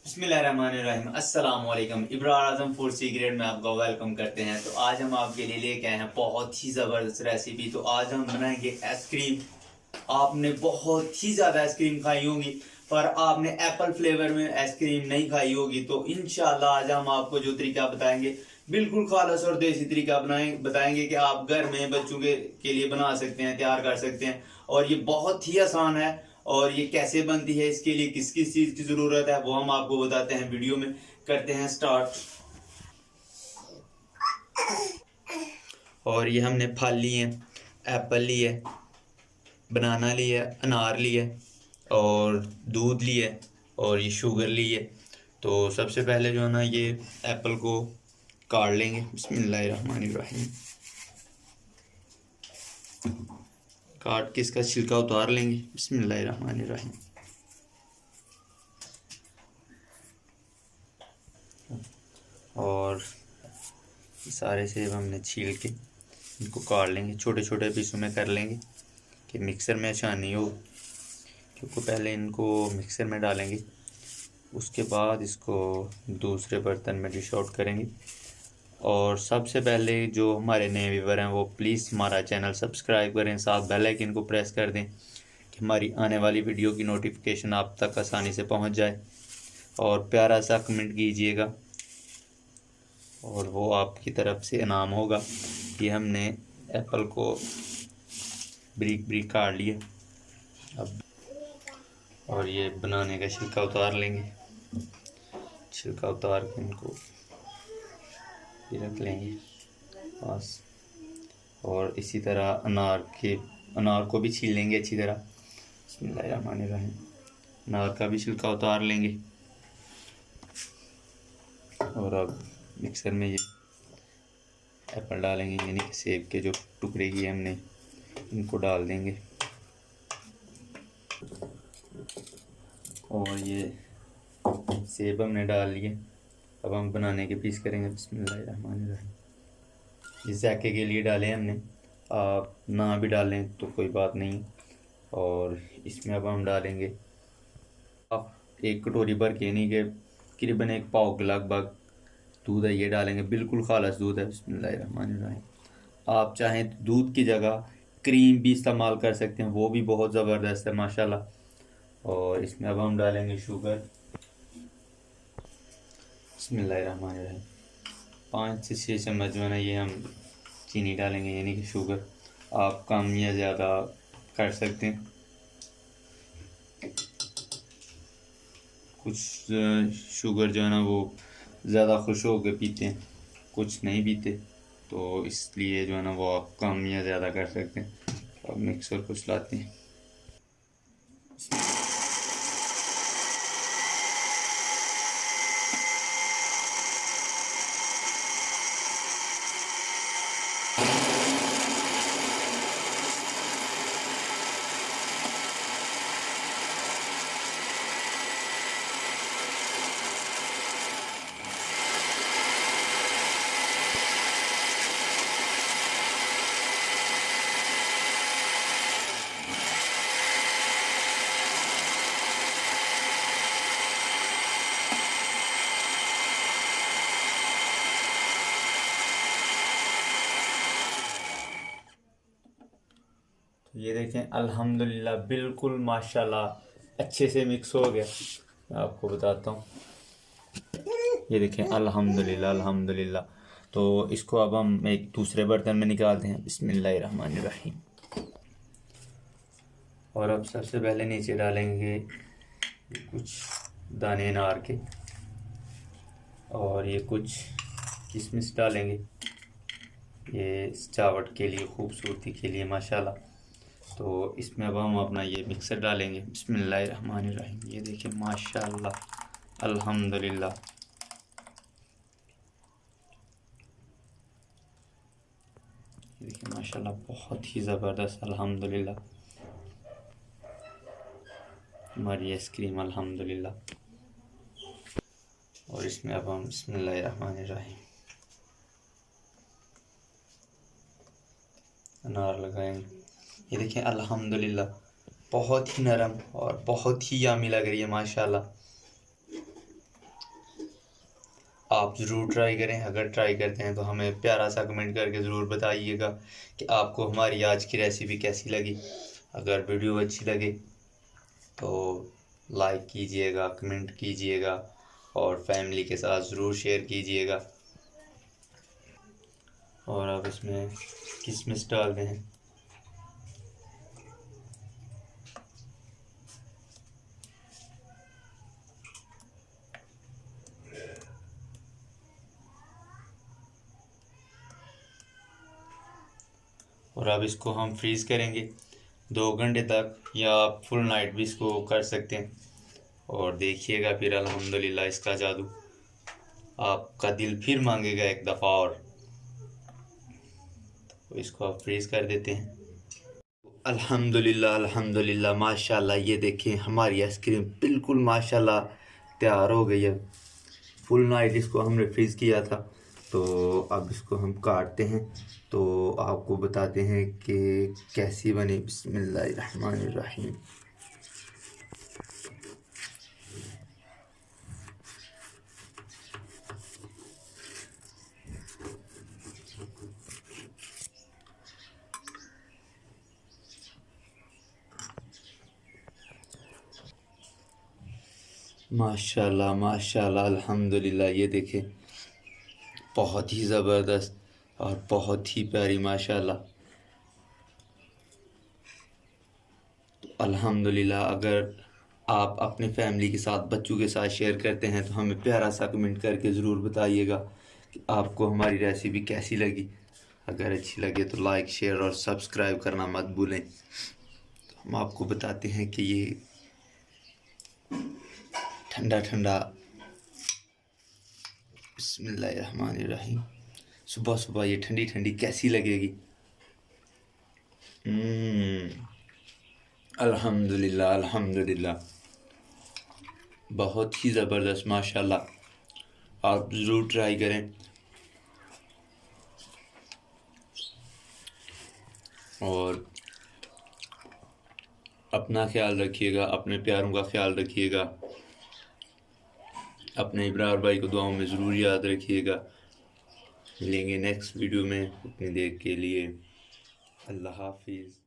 बिस्मिल्लाहिर्रहमानिर्रहीम अस्सलाम वालेकुम। इब्रार आजम फूड सीक्रेट में आपका वेलकम करते हैं। तो आज हम आपके लिए लेके आए हैं बहुत ही ज़बरदस्त रेसिपी। तो आज हम बनाएंगे आइसक्रीम। आपने बहुत ही ज़्यादा आइसक्रीम खाई होगी पर आपने एप्पल फ्लेवर में आइसक्रीम नहीं खाई होगी। तो इंशाल्लाह आज हम आपको जो तरीका बताएंगे बिल्कुल खालस और देसी तरीका बताएंगे कि आप घर में बच्चों के लिए बना सकते हैं, तैयार कर सकते हैं। और ये बहुत ही आसान है। और ये कैसे बनती है, इसके लिए किस किस चीज़ की ज़रूरत है, वो हम आपको बताते हैं। वीडियो में करते हैं स्टार्ट। और ये हमने फल लिए हैं, एप्पल लिए, बनाना लिया, अनार लिए और दूध लिए और ये शुगर लिए। तो सबसे पहले जो है ना, ये एप्पल को काट लेंगे। बिस्मिल्लाहिर्रहमानिर्रहीम। काट के इसका छिलका उतार लेंगे। बिस्मिल्लाहिर्रहमानिर्रहीम। और सारे सेब हमने छील के इनको काट लेंगे, छोटे छोटे पीसों में कर लेंगे कि मिक्सर में आसानी हो। क्योंकि पहले इनको मिक्सर में डालेंगे, उसके बाद इसको दूसरे बर्तन में डिश आउट करेंगे। और सबसे पहले जो हमारे नए व्यूवर हैं वो प्लीज़ हमारा चैनल सब्सक्राइब करें, साथ बेल आइकन को प्रेस कर दें कि हमारी आने वाली वीडियो की नोटिफिकेशन आप तक आसानी से पहुंच जाए। और प्यारा सा कमेंट कीजिएगा और वो आपकी तरफ से इनाम होगा कि हमने एप्पल को ब्रीक ब्रीक काट लिए। अब और ये बनाने का छिलका उतार लेंगे। छिलका उतार के इनको रख लेंगे बस। और इसी तरह अनार को भी छील लेंगे अच्छी तरह। बिस्मिल्लाहिर्रहमानिर्रहीम। अनार का भी छिलका उतार लेंगे। और अब मिक्सर में ये एप्पल डालेंगे, यानी कि सेब के जो टुकड़े किए हमने, इनको डाल देंगे। और ये सेब हमने डाल लिए। अब हम बनाने के पीस करेंगे। बिस्मिल्लाहिर्रहमानिर्रहीम। ये जायके के लिए डाले हमने, आप ना भी डालें तो कोई बात नहीं। और इसमें अब हम डालेंगे आप एक कटोरी भर के, नहीं के करीबन एक पाव के लगभग दूध है, ये डालेंगे। बिल्कुल खालस दूध है। बिस्मिल्लाहिर्रहमानिर्रहीम। आप चाहें तो दूध की जगह क्रीम भी इस्तेमाल कर सकते हैं, वो भी बहुत ज़बरदस्त है माशाल्लाह। और इसमें अब हम डालेंगे शुगर। बिस्मिल्लाहिर्रहमानिर्रहीम। 5 से 6 चम्मच जो है ना, ये हम चीनी डालेंगे, यानी कि शुगर। आप कम या ज़्यादा कर सकते हैं। कुछ शुगर जो है ना वो ज़्यादा खुश हो के पीते हैं, कुछ नहीं पीते, तो इसलिए जो है ना वो आप कम या ज़्यादा कर सकते हैं। अब मिक्सर को चलाते हैं। ये देखें, अल्हम्दुलिल्लाह बिल्कुल माशाल्लाह अच्छे से मिक्स हो गया। मैं आपको बताता हूँ, ये देखें, अल्हम्दुलिल्लाह अल्हम्दुलिल्लाह। तो इसको अब हम एक दूसरे बर्तन में निकालते हैं। बिस्मिल्लाहिर्रहमानिर्रहीम। और अब सबसे पहले नीचे डालेंगे कुछ दाने अनार के, और ये कुछ किशमिश डालेंगे, ये सजावट के लिए, खूबसूरती के लिए माशाल्लाह। तो इसमें अब हम अपना ये मिक्सर डालेंगे। बिस्मिल्लाहिर्रहमानिर्रहीम। ये देखिए माशाल्लाह अल्हम्दुलिल्लाह। ये देखिए माशाल्लाह बहुत ही ज़बरदस्त अल्हम्दुलिल्लाह हमारी आइसक्रीम अल्हम्दुलिल्लाह। और इसमें अब हम बिस्मिल्लाहिर्रहमानिर्रहीम अनार लगाएंगे। ये देखिए अल्हम्दुलिल्लाह बहुत ही नरम और बहुत ही यामी लग रही है माशाल्लाह। आप ज़रूर ट्राई करें। अगर ट्राई करते हैं तो हमें प्यारा सा कमेंट करके ज़रूर बताइएगा कि आपको हमारी आज की रेसिपी कैसी लगी। अगर वीडियो अच्छी लगे तो लाइक कीजिएगा, कमेंट कीजिएगा और फैमिली के साथ ज़रूर शेयर कीजिएगा। और अब इसमें किशमिश डाल दें हैं। और अब इसको हम फ्रीज़ करेंगे 2 घंटे तक, या आप फुल नाइट भी इसको कर सकते हैं। और देखिएगा फिर अल्हम्दुलिल्लाह इसका जादू, आपका दिल फिर मांगेगा एक दफ़ा और। तो इसको आप फ्रीज़ कर देते हैं। अल्हम्दुलिल्लाह अल्हम्दुलिल्लाह माशाल्लाह, ये देखें हमारी आइसक्रीम बिल्कुल माशाल्लाह तैयार हो गई है। फुल नाइट इसको हमने फ्रीज़ किया था। तो अब इसको हम काटते हैं तो आपको बताते हैं कि कैसी बनी। बिस्मिल्लाहिर्रहमानिर्रहीम। माशाल्लाह माशाल्लाह अल्हम्दुलिल्लाह, ये देखें बहुत ही ज़बरदस्त और बहुत ही प्यारी माशाल्लाह। अल्हम्दुलिल्लाह, अगर आप अपने फैमिली के साथ, बच्चों के साथ शेयर करते हैं तो हमें प्यारा सा कमेंट करके ज़रूर बताइएगा कि आपको हमारी रेसिपी कैसी लगी। अगर अच्छी लगे तो लाइक, शेयर और सब्सक्राइब करना मत भूलें। तो हम आपको बताते हैं कि ये ठंडा ठंडा, बिस्मिल्लाहिर्रहमानिर्रहीम, सुबह सुबह ये ठंडी ठंडी कैसी लगेगी। अल्हम्दुलिल्लाह अल्हम्दुलिल्लाह, बहुत ही ज़बरदस्त माशाल्लाह। आप ज़रूर ट्राई करें। और अपना ख्याल रखिएगा, अपने प्यारों का ख्याल रखिएगा, अपने इब्रार भाई को दुआओं में ज़रूर याद रखिएगा। मिलेंगे नेक्स्ट वीडियो में। उतनी देर के लिए अल्लाह हाफिज़।